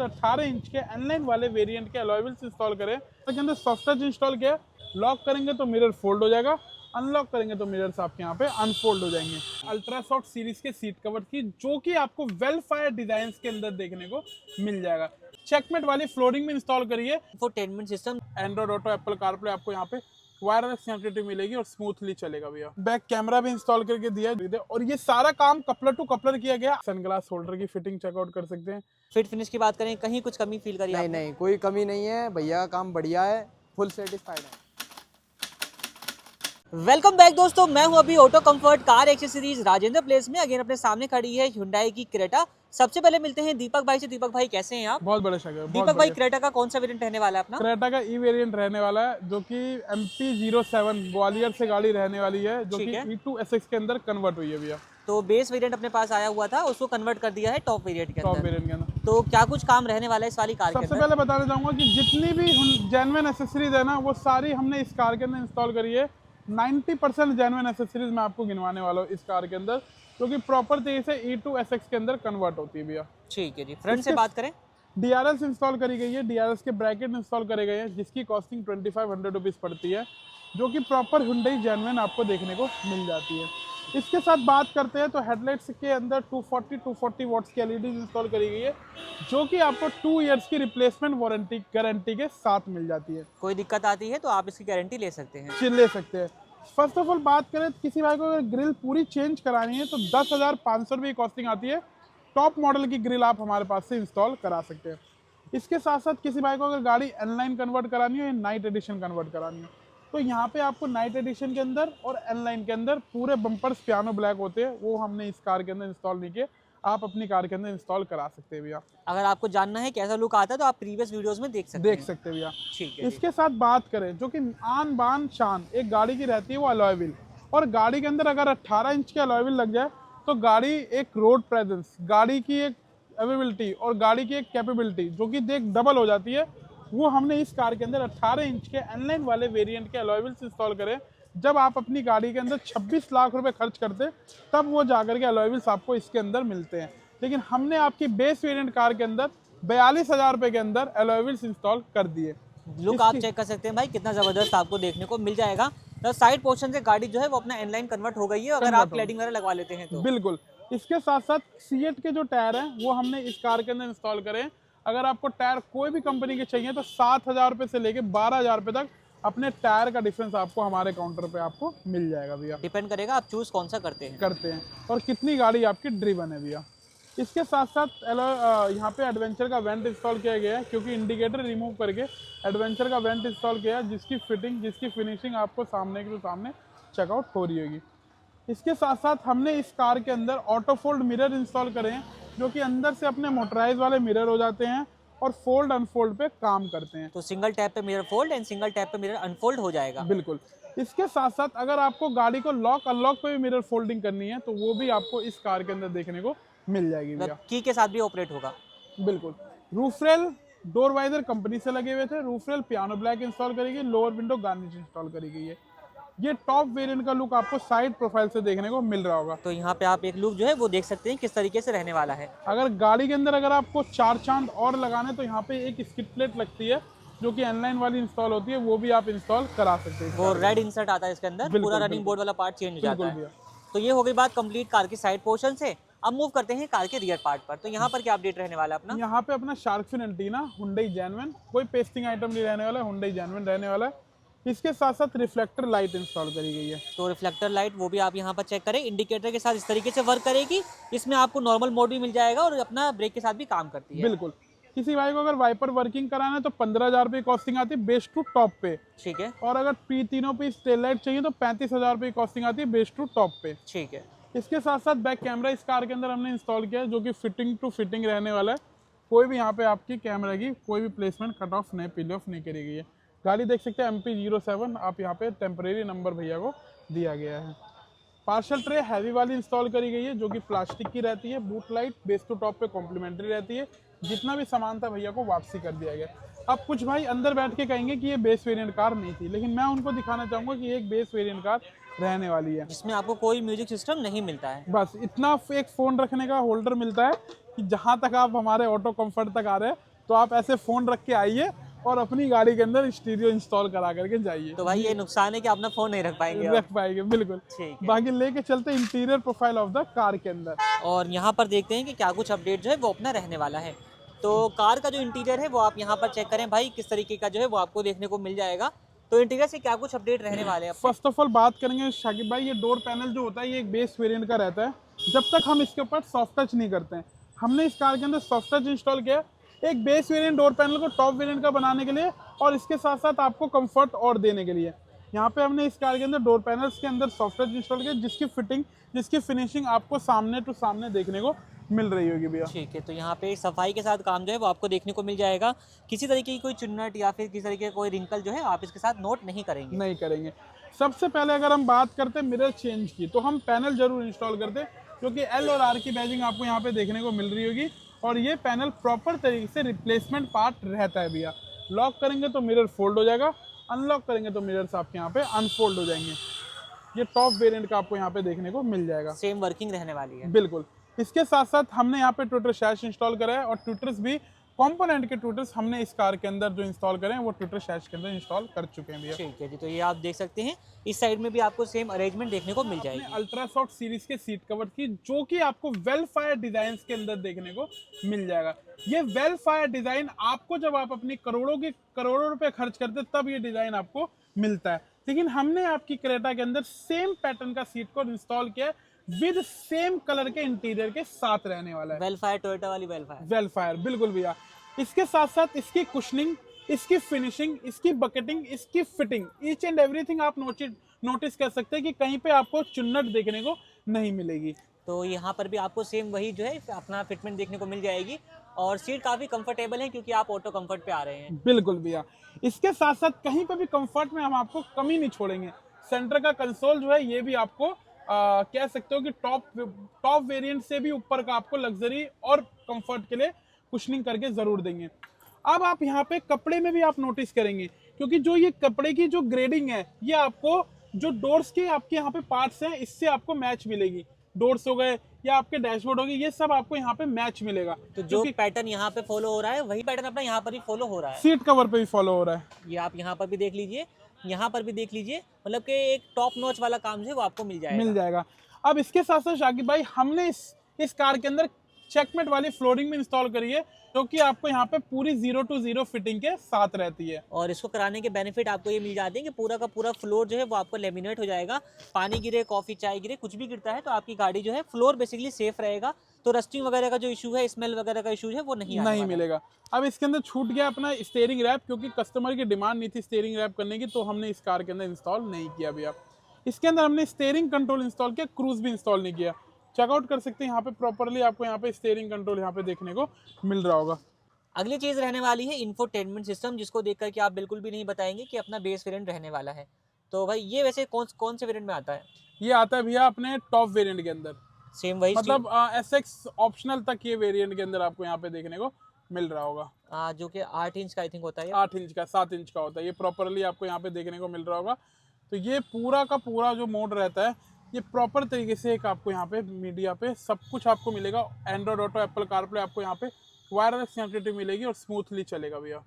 18 inch के एनलाइन वाले variant के अलॉय व्हील्स इंस्टॉल करें। इसके अंदर सॉफ्ट टच इंस्टॉल किया, लॉक करेंगे तो मिरर फोल्ड हो जाएगा, अनलॉक करेंगे तो मिरर्स आपके यहाँ पे अनफोल्ड हो जाएंगे। अल्ट्रा सॉफ्ट सीरीज के सीट कवर की जो कि आपको वेल फायर डिजाइन के अंदर देखने को मिल जाएगा। चेकमेट वाली फ्लोरिंग में इंस्टॉल करिए। Infotainment system, Android auto, Apple CarPlay आपको यहाँ पे वायरलेस कनेक्टिविटी मिलेगी और स्मूथली चलेगा भैया। बैक कैमरा भी इंस्टॉल करके दिया है और ये सारा काम कपलर टू कपलर किया गया। सनग्लास होल्डर की फिटिंग चेकआउट कर सकते हैं। फिट फिनिश की बात करें, कहीं कुछ कमी फील करी? नहीं, कोई कमी नहीं है भैया, काम बढ़िया है, फुल सेटिस्फाइड है। वेलकम बैक दोस्तों, मैं हूं अभी auto comfort car accessories Rajendra place में। अगेन अपने सामने खड़ी है Hyundai की क्रेटा। सबसे पहले मिलते हैं दीपक भाई से। दीपक भाई कैसे हैं आप? बहुत बड़ा शक दीपक भाई, क्रेटा का कौन सा वेरिएंट रहने वाला है अपना? क्रेटा का ई वेरिएंट रहने वाला है जो कि MP07 ग्वालियर से गाड़ी रहने वाली है, जो कि E2 SX के अंदर कन्वर्ट हुई है भैया। तो बेस वेरिएंट अपने पास आया हुआ था, उसको कन्वर्ट कर दिया है टॉप वेरिएंट के अंदर। अंदर तो क्या कुछ काम रहने वाला है इस वाली कार के सबसे अंदर? पहले बताना चाहूंगा कि जितनी भी जेन्युइन एसेसरीज है ना, वो सारी हमने इस कार के अंदर इंस्टॉल करी है। 90% जेन्युइन एसेसरीज मैं आपको गिनवाने वाला हूँ इस कार के अंदर, जो कि प्रॉपर तरीके से E2 SX के अंदर कन्वर्ट होती है भैया। ठीक है जी। फ्रंट से बात करें, DRLs इंस्टॉल करी गई है, DRLs के ब्रैकेट इंस्टॉल करे गए हैं, जिसकी कॉस्टिंग 2500 रुपीज़ पड़ती है, जो कि प्रॉपर Hyundai जेन्युइन आपको देखने को मिल जाती है। इसके साथ बात करते हैं तो हेडलाइट्स के अंदर 240 वॉट्स की LEDs इंस्टॉल करी गई है, जो कि आपको 2 इयर्स की रिप्लेसमेंट वारंटी गारंटी के साथ मिल जाती है। कोई दिक्कत आती है तो आप इसकी गारंटी ले सकते हैं। ले सकते हैं। फर्स्ट ऑफ ऑल बात करें तो किसी भाई को अगर ग्रिल पूरी चेंज करानी है तो 10,500 रुपये की कॉस्टिंग आती है। टॉप मॉडल की ग्रिल आप हमारे पास से इंस्टॉल करा सकते हैं। इसके साथ साथ किसी भाई को अगर गाड़ी एनलाइन कन्वर्ट करानी हो या नाइट एडिशन कन्वर्ट करानी हो, तो यहाँ पे आपको नाइट एडिशन के अंदर और एनलाइन के अंदर पूरे बम्पर्स पियानो ब्लैक होते हैं, वो हमने इस कार के अंदर इंस्टॉल नहीं किए, आप अपनी कार के अंदर इंस्टॉल करा सकते हैं भैया। अगर आपको जानना है कैसा लुक आता है तो आप प्रीवियस वीडियोस में देख सकते हैं भैया। ठीक है। इसके साथ बात करें जो कि आन बान शान एक गाड़ी की रहती है, वो अलॉय व्हील। और गाड़ी के अंदर अगर 18 इंच के अलॉय व्हील लग जाए तो गाड़ी एक रोड प्रेजेंस, गाड़ी की एक अवेलेबिलिटी और गाड़ी की एक कैपेबिलिटी जो कि देख डबल हो जाती है। वो हमने इस कार के अंदर 18 इंच के एनलाइन वाले वेरिएंट के अलॉय व्हील्स इंस्टॉल करें। जब आप अपनी गाड़ी के अंदर 26 लाख रुपए खर्च करते तब वो जाकर के अलॉय व्हील्स आपको इसके अंदर मिलते हैं, लेकिन हमने आपकी बेस वेरिएंट कार के अंदर 42,000 रुपए के अंदर अलॉय व्हील्स इंस्टॉल कर दिए। लुक आप चेक कर सकते हैं भाई, कितना जबरदस्त आपको देखने को मिल जाएगा। तो साइड पोर्शन से गाड़ी जो है वो अपना एनलाइन कन्वर्ट हो गई है, अगर आप क्लैडिंग वगैरह लगवा लेते हैं तो। बिल्कुल। इसके साथ साथ सीएट के जो टायर हैं वो हमने इस कार के अंदर इंस्टॉल करें। अगर आपको टायर कोई भी कंपनी के चाहिए तो 7,000 रुपए से लेके 12,000 रुपए तक अपने टायर का डिफरेंस आपको हमारे काउंटर पे आपको मिल जाएगा भैया। डिपेंड करेगा आप चूज कौन सा करते हैं और कितनी गाड़ी आपकी ड्रिवन है भैया। इसके साथ साथ यहाँ पे एडवेंचर का वेंट इंस्टॉल किया गया है, क्योंकि इंडिकेटर रिमूव करके एडवेंचर का वेंट इंस्टॉल किया है, जिसकी फिटिंग जिसकी फिनिशिंग आपको सामने के सामने चेकआउट हो रही होगी। इसके साथ साथ हमने इस कार के अंदर ऑटो फोल्ड मिरर इंस्टॉल करे हैं, जो कि अंदर से अपने मोटराइज वाले मिरर हो जाते हैं और फोल्ड अनफोल्ड पे काम करते हैं। तो सिंगल टैप पे mirror fold and single tap पे मिरर अनफोल्ड हो जाएगा। बिल्कुल। इसके साथ साथ अगर आपको गाड़ी को लॉक अनलॉक पे भी मिरर फोल्डिंग करनी है तो वो भी आपको इस कार के अंदर देखने को मिल जाएगी भैया। की के साथ भी ऑपरेट होगा। बिल्कुल। Roof rail door visor company से लगे हुए थे। Roof rail piano black install करी गई, लोअर विंडो गार्निश इंस्टॉल करी गई है। ये टॉप वेरिएंट का लुक आपको साइड प्रोफाइल से देखने को मिल रहा होगा। तो यहाँ पे आप एक लुक जो है वो देख सकते हैं किस तरीके से रहने वाला है। अगर गाड़ी के अंदर अगर आपको 4 चांद और लगाने तो यहाँ पे एक स्किड प्लेट लगती है, जो कि एनलाइन वाली इंस्टॉल होती है, वो भी आप इंस्टॉल करा सकते हैं। वो रेड इंसर्ट आता है इसके अंदर, पूरा रनिंग बोर्ड वाला पार्ट चेंज हो जाता है। तो ये हो गई बात कंप्लीट कार की साइड पोर्शन से। अब मूव करते हैं कार के रियर पार्ट पर। तो यहाँ पर क्या अपडेट रहने वाला है अपना? यहाँ पे अपना shark fin antenna Hyundai genuine, कोई पेस्टिंग आइटम नहीं रहने वाला, Hyundai जेन्युइन रहने वाला है। इसके साथ साथ रिफ्लेक्टर लाइट इंस्टॉल करी गई है। तो रिफ्लेक्टर लाइट वो भी आप यहाँ पर चेक करें, इंडिकेटर के साथ इस तरीके से वर्क करेगी। इसमें आपको नॉर्मल मोड भी मिल जाएगा और अपना ब्रेक के साथ भी काम करती है। बिल्कुल। किसी भाई को अगर वाइपर वर्किंग कराना है तो 15,000 रुपये कॉस्टिंग आती है बेस टू टॉप पे। ठीक है। और अगर तीनों पे टेल लाइट चाहिए तो 35,000 रुपये कॉस्टिंग आती है बेस टू टॉप पे। ठीक है। इसके साथ साथ बैक कैमरा इस कार के अंदर हमने इंस्टॉल किया है, जो कि फिटिंग टू फिटिंग रहने वाला है। कोई भी यहाँ पे आपकी कैमरा की कोई भी प्लेसमेंट कट ऑफ नहीं, पील ऑफ नहीं करी गई है। गाड़ी देख सकते हैं MP07, आप यहाँ पे टेम्परेरी नंबर भैया को दिया गया है। पार्सल ट्रे हैवी वाली इंस्टॉल करी गई है, जो कि प्लास्टिक की रहती है। Boot light base to top पे कॉम्प्लीमेंट्री रहती है। जितना भी सामान था भैया को वापसी कर दिया गया। अब कुछ भाई अंदर बैठ के कहेंगे कि ये बेस वेरिएंट कार नहीं थी, लेकिन मैं उनको दिखाना चाहूँगा कि एक बेस वेरिएंट कार रहने वाली है, जिसमें आपको कोई म्यूजिक सिस्टम नहीं मिलता है। बस इतना एक फ़ोन रखने का होल्डर मिलता है कि जहाँ तक आप हमारे ऑटो कंफर्ट तक आ रहे हैं तो आप ऐसे फ़ोन रख के आइए और अपनी गाड़ी के अंदर स्टीरियो इंस्टॉल करा करके जाइए। तो भाई ये नुकसान है कि अपना फ़ोन नहीं रख पाएंगे आप। रख पाएंगे बिल्कुल। ठीक है। बाकी लेके चलते interior profile of the car के अंदर। और यहाँ पर देखते हैं कि क्या कुछ अपडेट जो है वो अपना रहने वाला है। तो कार का जो इंटीरियर है वो आप यहाँ पर चेक करें भाई, किस तरीके का जो है वो आपको देखने को मिल जाएगा। तो इंटीरियर से क्या कुछ अपडेट रहने वाले हैं? फर्स्ट ऑफ ऑल बात करेंगे शाकिब भाई, ये डोर पैनल जो होता है ये एक बेस वेरिएंट का रहता है। जब तक हम इसके ऊपर सॉफ्ट टच नहीं करते हैं, हमने इस कार के अंदर सॉफ्ट टच इंस्टॉल किया एक बेस वेरिएंट डोर पैनल को टॉप वेरिएंट का बनाने के लिए, और इसके साथ साथ आपको कंफर्ट और देने के लिए यहाँ पे हमने इस कार के अंदर डोर पैनल्स के अंदर सॉफ्ट टच इंस्टॉल किया, जिसकी फिटिंग, जिसकी फिनिशिंग आपको सामने टू सामने देखने को मिल रही होगी भैया। ठीक है। तो यहाँ पे सफाई के साथ काम जो है वो आपको देखने को मिल जाएगा। किसी तरीके की कोई चुन्नट या फिर किसी तरीके का कोई रिंकल जो है आप इसके साथ नोट नहीं करेंगे। नहीं करेंगे। सबसे पहले अगर हम बात करते हैं मिरर चेंज की, तो हम पैनल जरूर इंस्टॉल करते हैं, क्योंकि एल और आर की बैजिंग आपको यहाँ पे देखने को मिल रही होगी, और ये पैनल प्रॉपर तरीके से रिप्लेसमेंट पार्ट रहता है भैया। लॉक करेंगे तो मिरर फोल्ड हो जाएगा, अनलॉक करेंगे तो मिरर्स आपके यहाँ पे अनफोल्ड हो जाएंगे। ये टॉप वेरिएंट का आपको यहाँ पे देखने को मिल जाएगा। सेम वर्किंग रहने वाली है। बिल्कुल। इसके साथ साथ हमने यहाँ पे ट्विटर शैश इंस्टॉल करा है, और ट्विटर्स भी कंपोनेंट के ट्विटर्स हमने इस कार के अंदर जो इंस्टॉल करे हैं वो ट्विटर शैश के अंदर इंस्टॉल कर चुके हैं भैया। ठीक है जी। तो ये आप देख सकते हैं, इस साइड में भी आपको सेम अरेंजमेंट देखने को मिल जाएगी। अल्ट्रा सॉफ्ट सीरीज के सीट कवर की, जो कि आपको वेल फायर डिजाइन के अंदर देखने को मिल जाएगा। ये वेल फायर डिजाइन आपको जब आप अपनी करोड़ों रुपए खर्च करते तब ये डिजाइन आपको मिलता है, लेकिन हमने आपकी क्रेटा के अंदर सेम पैटर्न का सीट कवर इंस्टॉल किया है विद सेम कलर के इंटीरियर के साथ रहने वाला है। वेलफायर, टोयोटा वाली वेलफायर। वेलफायर बिल्कुल भैया। इसके साथ साथ इसकी कुशनिंग, इसकी फिनिशिंग, इसकी बकेटिंग, इसकी फिटिंग, ईच एंड एवरीथिंग आप नोटिस कर सकते हैं कि कहीं पे आपको चुन्नट देखने को नहीं मिलेगी। तो यहाँ पर भी आपको सेम वही जो है अपना फिटमेंट देखने को मिल जाएगी, और सीट काफ़ी कंफर्टेबल है क्योंकि आप ऑटो कंफर्ट पे आ रहे हैं। बिल्कुल भैया। इसके साथ साथ कहीं पे भी कंफर्ट में हम आपको कमी नहीं छोड़ेंगे। सेंटर का कंसोल जो है ये भी आपको कह सकते हो कि टॉप वेरिएंट से भी ऊपर का आपको लग्जरी और कंफर्ट के लिए कुशनिंग करके जरूर देंगे। अब आप यहाँ पे कपड़े में भी आप नोटिस करेंगे, क्योंकि जो ये कपड़े की जो ग्रेडिंग है ये आपको जो डोर्स के आपके यहाँ पे पार्ट्स हैं इससे आपको मैच मिलेगी। डोर्स हो गए या आपके डैशबोर्ड हो गए, ये सब आपको यहाँ पे मैच मिलेगा। तो जो पैटर्न यहाँ पे फॉलो हो रहा है वही पैटर्न अपना यहाँ पर भी फॉलो हो रहा है। सीट कवर पे भी फॉलो हो रहा है। ये आप यहाँ पर भी देख लीजिए, यहाँ पर भी देख लीजिए, मतलब कि एक टॉप नॉच वाला काम जो है वो आपको मिल जाएगा। अब इसके साथ साथ शाकिब भाई हमने इस कार के अंदर चेकमेट वाली फ्लोरिंग में इंस्टॉल करी है, जो कि आपको यहाँ पे पूरी 0 to 0 फिटिंग के साथ रहती है। और इसको कराने के बेनिफिट आपको ये मिल जाते हैं कि पूरा का पूरा फ्लोर जो है वो आपको लेमिनेट हो जाएगा। पानी गिरे, कॉफी चाय गिरे, कुछ भी गिरता है तो आपकी गाड़ी जो है फ्लोर बेसिकली सेफ रहेगा। तो रस्टिंग वगैरह का जो इशू है, स्मेल वगैरह का इशू है वो नहीं मिलेगा। अब इसके अंदर छूट गया अपना स्टीयरिंग रैप, क्योंकि कस्टमर की डिमांड नहीं थी स्टीयरिंग रैप करने की, तो हमने इस कार के अंदर इंस्टॉल नहीं किया भैया। इसके अंदर हमने स्टीयरिंग कंट्रोल इंस्टॉल किया, क्रूज भी इंस्टॉल नहीं किया। चेकआउट कर सकते हैं यहाँ पे प्रॉपरली, आपको यहाँ पे स्टीयरिंग कंट्रोल यहाँ पे देखने को मिल रहा होगा। अगली चीज़ रहने वाली है इंफोटेनमेंट सिस्टम, जिसको देख करके आप बिल्कुल भी नहीं बताएंगे कि अपना बेस वेरिएंट रहने वाला है। तो भाई ये वैसे कौन से वेरिएंट में आता है? ये आता है भैया अपने टॉप वेरिएंट के अंदर, सेम वही मतलब SX ऑप्शनल तक ये वेरिएंट के अंदर आपको यहाँ पे देखने को मिल रहा होगा। जो कि 8 इंच का आई थिंक होता है। 8 इंच का, 7 इंच का होता है। ये प्रॉपरली आपको यहाँ पे देखने को मिल रहा होगा। तो ये पूरा का पूरा जो मोड रहता है ये प्रॉपर तरीके से एक आपको यहाँ पे मीडिया पे सब कुछ आपको मिलेगा। एंड्रॉइड ऑटो, एप्पल कारप्ले आपको यहाँ पे वायरलेस कनेक्टिविटी मिलेगी और स्मूथली चलेगा भैया।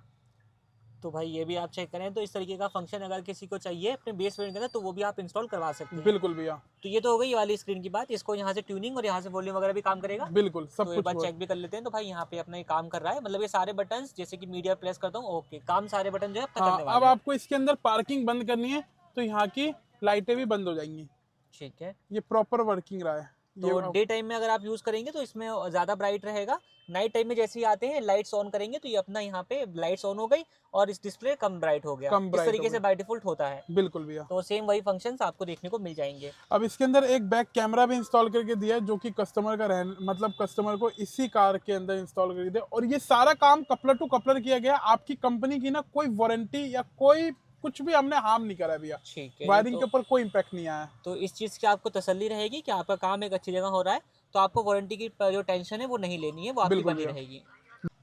तो भाई ये भी आप चेक करें, तो इस तरीके का फंक्शन अगर किसी को चाहिए अपने बेस वेरिएंट के अंदर तो वो भी आप इंस्टॉल करवा सकते हैं। बिल्कुल भैया। तो ये तो हो गई ये वाली स्क्रीन की बात। इसको यहाँ से ट्यूनिंग और यहाँ से वॉल्यूम वगैरह भी काम करेगा। बिल्कुल सब तो कुछ बात चेक भी कर लेते हैं। तो भाई यहाँ पे अपना ये काम कर रहा है, मतलब ये सारे बटन जैसे कि मीडिया प्रेस करता हूँ, ओके, काम सारे बटन जो है अपना करने वाले हैं। अब आपको इसके अंदर पार्किंग बंद करनी है तो यहाँ की लाइटें भी बंद हो जाएंगी। ठीक है। ये प्रॉपर वर्किंग रहा है। तो डे टाइम में अगर आप यूज करेंगे तो इसमें ज़्यादा ब्राइट रहेगा। नाइट टाइम में जैसे ही आते हैं लाइट्स ऑन करेंगे तो ये अपना यहाँ पे लाइट्स ऑन हो गई और इस डिस्प्ले कम ब्राइट हो गया। इस तरीके से बाय डिफॉल्ट होता है। बिल्कुल भैया। तो सेम वही फंक्शंस आपको देखने को मिल जाएंगे। अब इसके अंदर एक बैक कैमरा भी इंस्टॉल करके दिया है, जो कि कस्टमर का मतलब कस्टमर को इसी कार के अंदर इंस्टॉल करके दिया। और ये सारा काम कपलर टू कपलर किया गया। आपकी कंपनी की ना कोई वारंटी या कोई कुछ भी हमने हार्म नहीं करा भैया। ठीक है। वायरिंग के ऊपर कोई इम्पैक्ट नहीं आया। तो इस चीज़ की आपको तसल्ली रहेगी कि आपका काम एक अच्छी जगह हो रहा है, तो आपको वारंटी की जो टेंशन है वो नहीं लेनी है, वो आपकी बनी रहेगी।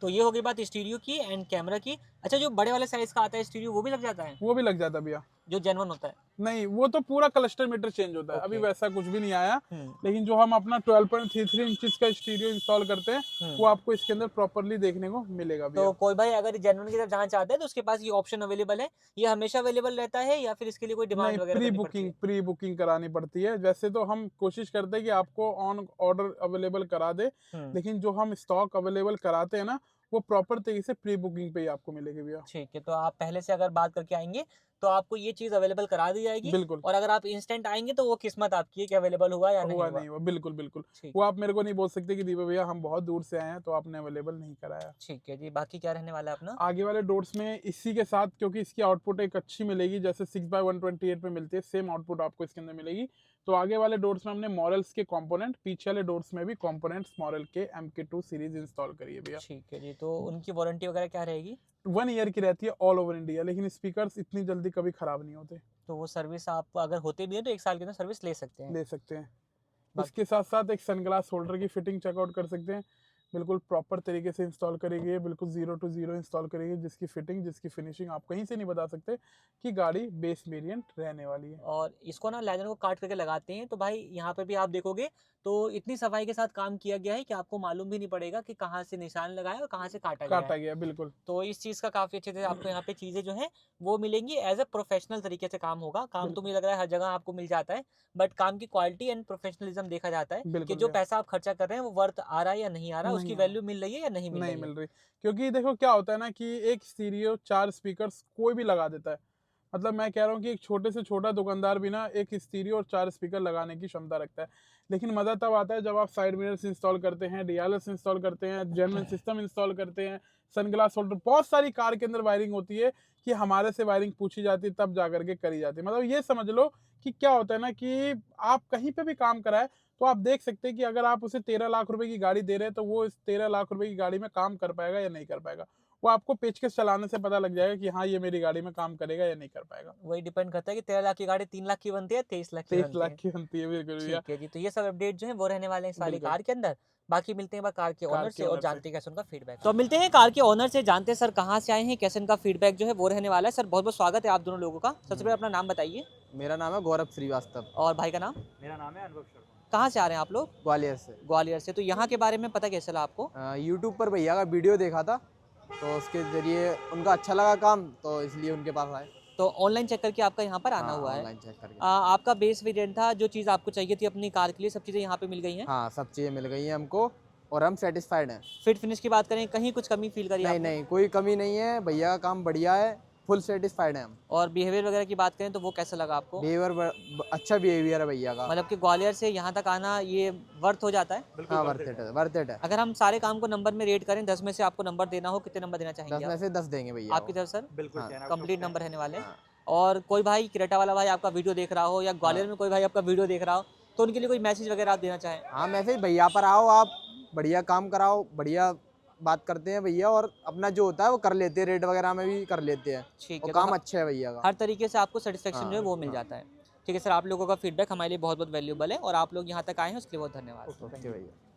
तो ये होगी बात स्टीरियो की एंड कैमरा की। अच्छा, जो बड़े वाले साइज का आता है स्टीरियो वो भी लग जाता है? वो भी लग जाता है भैया। जो जेन्युइन होता है। नहीं, वो तो पूरा क्लस्टर मीटर चेंज होता है। अभी Okay. वैसा कुछ भी नहीं आया, हम्म। लेकिन जो हम अपना 12.33 इंचेस का स्टीरियो इंस्टॉल करते हैं वो आपको इसके अंदर प्रॉपरली देखने को मिलेगा भैया। तो कोई भाई अगर जेन्युइन की तरफ जाना चाहता है तो उसके पास ये ऑप्शन अवेलेबल है, ये हमेशा अवेलेबल रहता है या फिर इसके लिए कोई नहीं, डिमांड वगैरह करनी पड़ती है? प्री बुकिंग करानी पड़ती है। वैसे तो हम कोशिश करते हैं कि आपको ऑन ऑर्डर अवेलेबल करा दे, लेकिन जो हम स्टॉक अवेलेबल कराते हैं ना वो प्रॉपर तरीके से प्री बुकिंग पे ही आपको मिलेगी भैया। ठीक है, तो आप पहले से अगर बात करके आएंगे तो आपको ये चीज अवेलेबल करा दी जाएगी। बिल्कुल। और अगर आप इंस्टेंट आएंगे तो वो किस्मत आपकी है कि अवेलेबल हुआ या नहीं हुआ हुआ। नहीं हुआ, बिल्कुल बिल्कुल। ठीक। वो आप मेरे को नहीं बोल सकते कि दीपक भैया हम बहुत दूर से आए हैं तो आपने अवेलेबल नहीं कराया। ठीक है जी, बाकी क्या रहने वाला है अपना? आगे वाले डोर्स में इसी के साथ, क्योंकि इसकी आउटपुट एक अच्छी मिलेगी जैसे 6x128 पे मिलती है, सेम आउटपुट आपको इसके अंदर मिलेगी। तो आगे वाले डोर्स में हमने मॉरल्स के कंपोनेंट, पीछे वाले डोर्स में भी कंपोनेंट्स मॉरल के MK2 सीरीज इंस्टॉल करिए भैया। ठीक है जी, तो उनकी वारंटी वगैरह क्या रहेगी? 1 ईयर की रहती है ऑल ओवर इंडिया, लेकिन स्पीकर्स इतनी जल्दी कभी खराब नहीं होते, तो वो सर्विस आप अगर होते भी है तो 1 साल के अंदर सर्विस ले सकते हैं। ले सकते हैं। बाकी- इसके साथ साथ एक सनग्लास होल्डर की फिटिंग चेकआउट कर सकते हैं, बिल्कुल प्रॉपर तरीके से इंस्टॉल करेगी, बिल्कुल 0 to 0 इंस्टॉल करेगी, जिसकी फिटिंग जिसकी फिनिशिंग आप कहीं से नहीं बता सकते कि गाड़ी बेस वेरिएंट रहने वाली है। और इसको ना लेदर को काट करके लगाते हैं तो भाई यहाँ पे भी आप देखोगे तो इतनी सफाई के साथ काम किया गया है कि आपको मालूम भी नहीं पड़ेगा कि कहाँ से निशान लगाया और कहाँ से काटा गया काटा है। गया, बिल्कुल। तो इस चीज़ का काफ़ी अच्छे से आपको यहाँ पे चीज़ें जो है वो मिलेंगी, एज अ प्रोफेशनल तरीके से काम होगा। काम तो मुझे लग रहा है हर जगह आपको मिल जाता है, बट काम की क्वालिटी एंड प्रोफेशनलिज्म देखा जाता है कि बिल्कुल जो भैया। पैसा आप खर्चा कर रहे हैं वो वर्थ आ रहा है या नहीं आ रहा है, नहीं उसकी आ रहा। वैल्यू मिल रही है या नहीं मिल नहीं रही है। मिल रही, क्योंकि देखो क्या होता है ना कि एक स्टीरियो 4 स्पीकर्स कोई भी लगा देता है। मतलब मैं कह रहा हूँ कि एक छोटे से छोटा दुकानदार भी ना एक स्टीरियो और 4 स्पीकर लगाने की क्षमता रखता है, लेकिन मज़ा तब आता है जब आप साइड मिरर्स इंस्टॉल करते हैं, DRLS इंस्टॉल करते हैं, जेन्युइन सिस्टम इंस्टॉल करते हैं, सनग्लास होल्डर, बहुत सारी कार के अंदर वायरिंग होती है कि हमारे से वायरिंग पूछी जाती है तब जा करके करी जाती है। मतलब ये समझ लो कि क्या होता है ना कि आप कहीं पे भी काम कराए तो आप देख सकते हैं कि अगर आप उसे 13 लाख रुपए की गाड़ी दे रहे हैं तो वो इस 13 लाख रुपए की गाड़ी में काम कर पाएगा या नहीं कर पाएगा। वो आपको पेचकस चलाने से पता लग जाएगा कि हाँ ये मेरी गाड़ी में काम करेगा या नहीं कर पाएगा। वही डिपेंड करता है कि 13 लाख की गाड़ी 3 लाख की बनती है 23 लाख की 23 बनती लाख है। की बनती है, बिल्कुल भैया। ठीक है जी, तो ये सब अपडेट जो है वो रहने वाले हैं इस वाली बिल्कुल। कार के अंदर। बाकी मिलते हैं कार के ओनर के से और ओनर से। जानते हैं कैसे उनका फीडबैक। तो मिलते हैं कार के ओनर से, जानते हैं सर कहाँ से आए हैं, कैसे उनका फीडबैक जो है वो रहने वाला है। सर बहुत बहुत स्वागत है आप दोनों लोगों का। सबसे पहले अपना नाम बताइए। मेरा नाम है गौरव श्रीवास्तव, और भाई का नाम? मेरा नाम है अनुभव शर्मा। कहाँ से आ रहे हैं आप लोग? ग्वालियर से। ग्वालियर से। तो यहाँ के बारे में पता कैसे चला आपको? यूट्यूब पर भैया का वीडियो देखा था तो उसके जरिए उनका अच्छा लगा काम, तो इसलिए उनके पास आए। तो ऑनलाइन चेक करके आपका यहाँ पर आना हाँ, हुआ है। ऑनलाइन चेक करके। आपका बेस वेरिएंट था, जो चीज़ आपको चाहिए थी अपनी कार के लिए, सब चीज़ें यहाँ पे मिल गई हैं। हाँ, सब चीज़ें मिल गई हैं हमको और हम सेटिस्फाइड हैं। फिट फिनिश की बात करें, कहीं कुछ कमी फील करी नहीं आपने? नहीं, कोई कमी नहीं है, भैया का काम बढ़िया है, फुल सेटिस्फाइड है हम। और बिहेवियर वगैरह की बात करें तो वो कैसा लगा आपको? बिहेवियर अच्छा बिहेवियर है भैया का। मतलब कि ग्वालियर से यहाँ तक आना ये वर्थ हो जाता है? हाँ, वर्थ इट है, वर्थ इट है। अगर हम सारे काम को नंबर में रेट करें, 10 में से आपको नंबर देना हो, कितने नंबर देना 10 चाहेंगे में आप? से 10 देंगे भैया। आपकी तरफ सर? बिल्कुल हाँ, 10 out of कंप्लीट 10। नंबर रहने वाले हैं। हाँ। और कोई भाई क्रेटा वाला भाई आपका वीडियो देख रहा हो या ग्वालियर में कोई भाई आपका वीडियो देख रहा हो तो उनके लिए कोई मैसेज वगैरह आप देना चाहें? हाँ, मैसेज भैया पर आओ, आप बढ़िया काम कराओ, बढ़िया बात करते हैं भैया, और अपना जो होता है वो कर लेते हैं, रेट वगैरह में भी कर लेते हैं, ठीक और है, काम तो अच्छा है भैया का। हर तरीके से आपको सेटिस्फेक्शन हाँ, जो है वो मिल हाँ। जाता है। ठीक है सर, आप लोगों का फीडबैक हमारे लिए बहुत बहुत वैल्यूबल है और आप लोग यहाँ तक आए हैं उसके लिए बहुत धन्यवाद। ओके भैया।